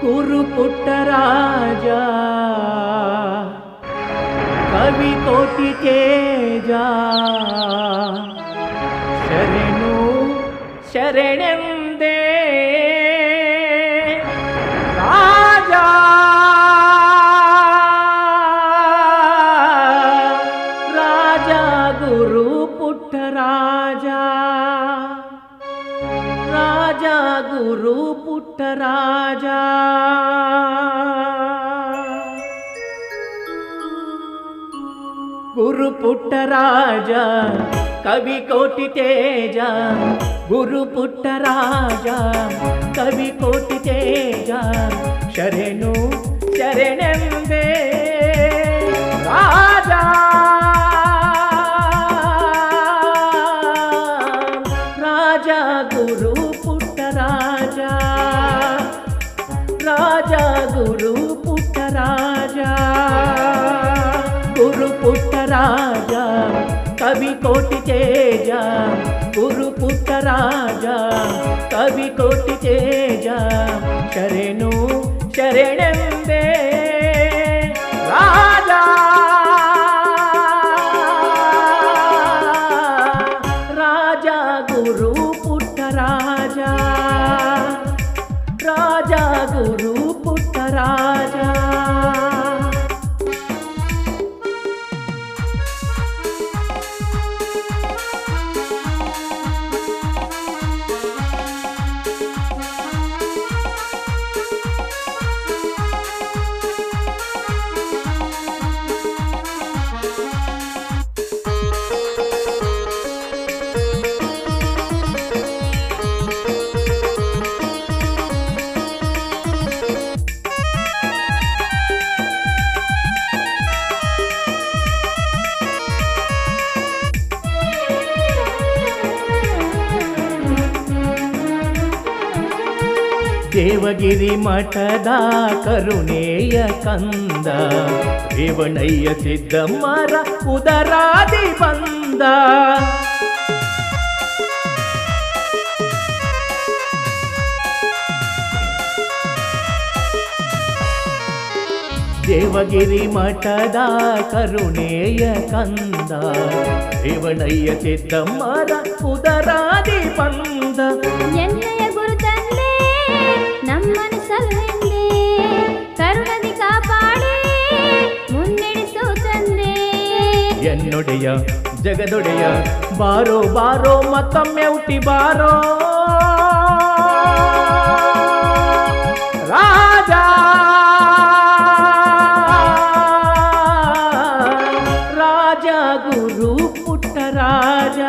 ಗುರು ಪುಟ್ಟರಾಜ ಕವಿ ಕೋಟಿ ತೇಜ ಶರಣು ಶರಣೆಂದೇ ರಾಜ ರಾಜ ಗುರು ಪುಟ್ಟರಾಜ ರಾಜ ಗುರು ಪುಟ್ಟರಾಜ ಗುರು ಪುಟ್ಟರಾಜ ಕವಿ ಕೋಟಿ ತೇಜ ಗುರು ಪುಟ್ಟರಾಜ ಕವಿ ಕೋಟಿ ತೇಜ ಶರಣು ಶರಣೆಂದೇ ರಾಜ ರಾಜ ಗುರು ಪುಟ್ಟರಾಜ ರಾಜ ಗುರು ಪುಟ್ಟರಾಜ ಗುರು ಪುಟ್ಟರಾಜ ಕವಿ ಕೋಟಿ ತೇಜ ಗುರು ಪುಟ್ಟರಾಜ ಕವಿ ಕೋಟಿ ತೇಜ ಶರಣು ಶರಣೆಂದೇ ರಾಜ ರಾಜ ಗುರು ಪುಟ್ಟರಾಜ ರಾಜ ಗುರು ಪುಟ್ಟರಾಜ ದೇವಗಿರಿ ಮಠದ ಕರುಣೆಯ ಕಂದ ರೇವಣಯ್ಯ ಸಿದ್ದಮ್ಮರ ಉದರಾದಿ ಬಂದ ದೇವಗಿರಿ ಮಠದ ಕರುಣೆಯ ಕಂದ ರೇವಣಯ್ಯ ಸಿದ್ದಮ್ಮರ ಉದರಾದಿ ಬಂದ ಎನ್ನೆಯ ಗುರು ತಂದೆ ನಮ್ಮನ್ನು ಸಲಹೆಂದೆ ಕರುಣದಿ ಕಾಪಾಡಿ ಮುನ್ನಡೆಸೋ ತಂದೆ ಎನ್ನೊಡೆಯ ಜಗದೊಡೆಯ ಬಾರೋ ಬಾರೋ ಮತ್ತೊಮ್ಮೆ ಹುಟ್ಟಿ ಬಾರೋ ರಾಜ ರಾಜ ಗುರು ಪುಟ್ಟರಾಜ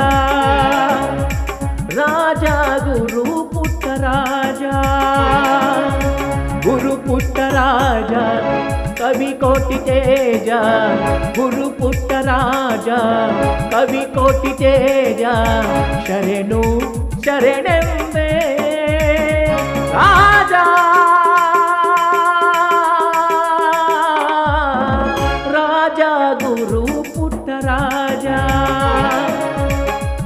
ರಾಜ ಗುರು ಪುಟ್ಟರಾಜ ಗುರು ಪುಟ್ಟರಾಜ ಕವಿ ಕೋಟಿ ತೇಜ ಗುರು ಪುಟ್ಟರಾಜ ಕವಿ ಕೋಟಿ ತೇಜ ಶರಣು ಶರಣೆಂದೇ ರಾಜ ರಾಜ ಗುರು ಪುಟ್ಟರಾಜ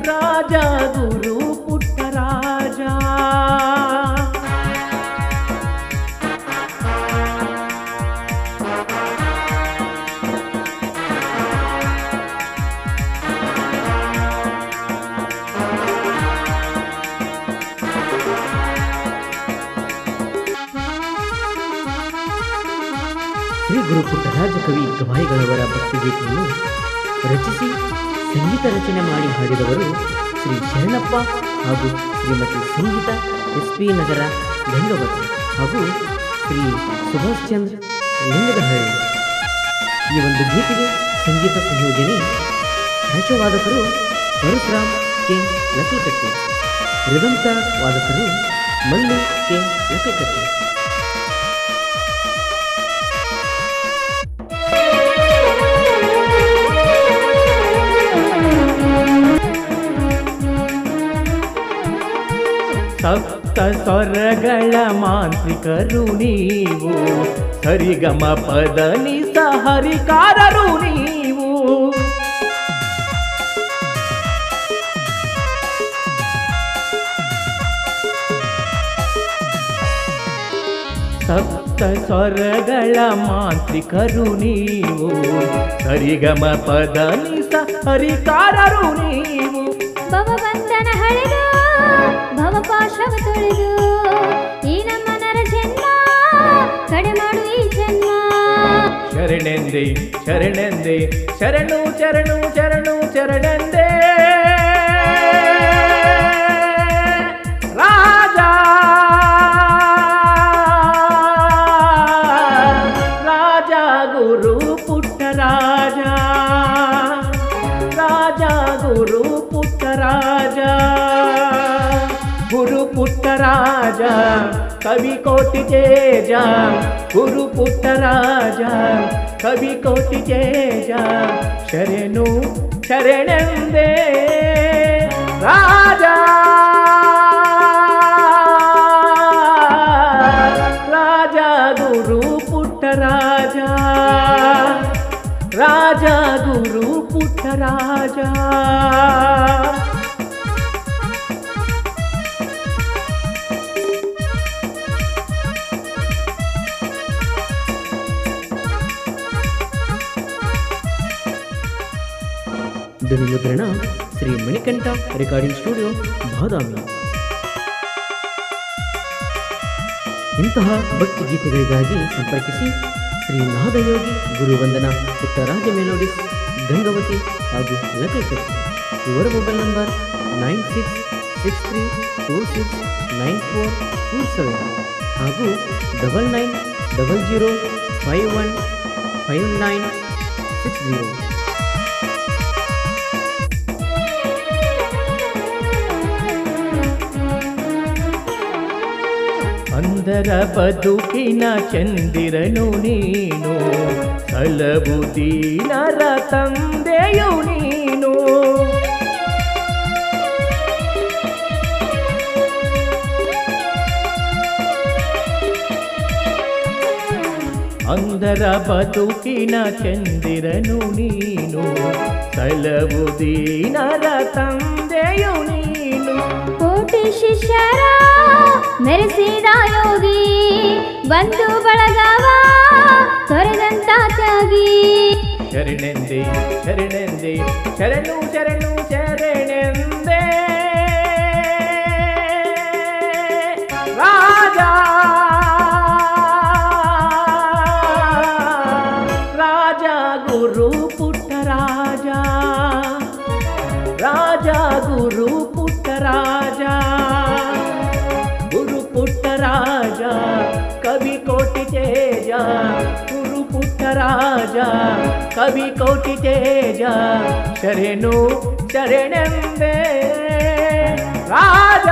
ರಾಜ ಗುರು ಪುಟ್ಟರಾಜ ಶ್ರೀ ಗುರು ಪುಟ್ಟರಾಜ ಕವಿ ಗವಾಯಿಗಳವರ ಭಕ್ತಿಗೀತೆಯನ್ನು ರಚಿಸಿ ಸಂಗೀತ ರಚನೆ ಮಾಡಿ ಹಾಡಿದವರು ಶ್ರೀ ಶರಣಪ್ಪ ಹಾಗೂ ಶ್ರೀಮತಿ ಸಂಗೀತ SP ನಗರ ಗಂಗವತಿ ಹಾಗೂ ಶ್ರೀ ಸುಭಾಷ್ ಚಂದ್ರ ಲಿಂಗದಹಳ್ಳಿ. ಈ ಒಂದು ಗೀತೆಗೆ ಸಂಗೀತ ಸಂಯೋಜನೆ ವಾದಕರು ಪರಶುರಾಮ್ ಕೆ ಲಕ್ಕಲ್ಕಟ್ಟಿ, ರಿದಂತ ವಾದಕರು ಮಲ್ಲು ಕೆ ಲಕ್ಕಲ್ಕಟ್ಟಿ. ಸಪ್ತ ಸ್ವರಗಳ ಮಾಂತ್ರಿಕರು ನೀವು, ಸರಿಗಮ ಪದ ನಿಸ ಹರಿಕಾರರು ನೀವು. ಸಪ್ತ ಸ್ವರಗಳ ಮಾಂತ್ರಿಕರು ನೀವು, ಸರಿಗಮ ಪದ ನಿಸ ಹರಿಕಾರರು ನೀವು. ಭವಬಂಧನ ಹಳೆದು ಭವಪಾಶವ ತೊಳೆದು ಈ ನಮ್ಮ ನರ ಜನ್ಮ ಕಡೆ ಮಾಡು ಈ ಜನ್ಮ. ಶರಣೆಂದೆ ಶರಣೆಂದೆ ಶರಣು ಚರಣು ಚರಣು ಚರಣೆಂದೆ ರಾಜ ರಾಜ ಗುರು ಪುಟ್ಟ ರಾಜ, ರಾಜ ಗುರು ಪುಟ್ಟ ರಾಜ, ಗುರು ಪುಟ್ಟ ರಾಜ ಕವಿ ಕೋಟಿ ತೇಜ, ಗುರು ಪುಟ್ಟ ರಾಜ ಕವಿ ಕೋಟಿ ತೇಜ. ಶರಣು ಶರಣೆಂದೆ ರಾಜ, ರಾಜ ಗುರು ಪುಟ್ಟ ರಾಜ, ರಾಜ ಗುರು ಪುಟ್ಟ ರಾಜ. ಧ್ವನಿ ಮುದ್ರಣ ಶ್ರೀ ಮಣಿಕಂಠ ರೆಕಾರ್ಡಿಂಗ್ ಸ್ಟುಡಿಯೋ, ಬಾದಾಮಿ. ಇಂತಹ ಭಕ್ತಿ ಗೀತೆಗಳಿಗಾಗಿ ಸಂಪರ್ಕಿಸಿ ಶ್ರೀ ನಾದಯೋಗಿ ಗುರುವಂದನಾ ಪುಟ್ಟರಾಜ ಮೆಲೋಡಿಸ್, ಗಂಗಾವತಿ ಹಾಗೂ ಲಕಲ್ಕಟ್ಟಿ. ಇವರ ಮೊಬೈಲ್ ನಂಬರ್ 9663269427 ಹಾಗೂ 9900515960. ಅಂದರ ಬದುಕಿನ ಚಂದಿರನು ನೀನು, ಸಲವು ದೀನರ ತಂದೆಯು ನೀನು. ಅಂದರ ಬದುಕಿನ ಚಂದಿರನು ನೀನು, ಸಲವು ದೀನರ ತಂದೆಯು ನೀನು. ಕೋಟಿ ಶಿಷ್ಯರ ಮೆರೆಸಿದ ಯೋಗಿ, ಬಂಧು ಬಳಗವ ತೊರೆದಂತ ತ್ಯಾಗಿ. ಶರಣೆಂದೆ ಶರಣೆಂದೆ ಶರಣು ಶರಣು ಶರಣೆಂದೆ ರಾಜ, ರಾಜ ಗುರು ಪುಟ್ಟ ರಾಜ, ರಾಜ ಗುರು ಪುಟ್ಟ ರಾಜ, ಗುರು ಪುಟ್ಟ ರಾಜ ಕವಿ ಕೋಟಿ ತೇಜ, ಗುರು ಪುಟ್ಟ ರಾಜ ಕವಿ ಕೋಟಿ ತೇಜ. ಶರಣು ಶರಣೆಂದೆ ರಾಜ.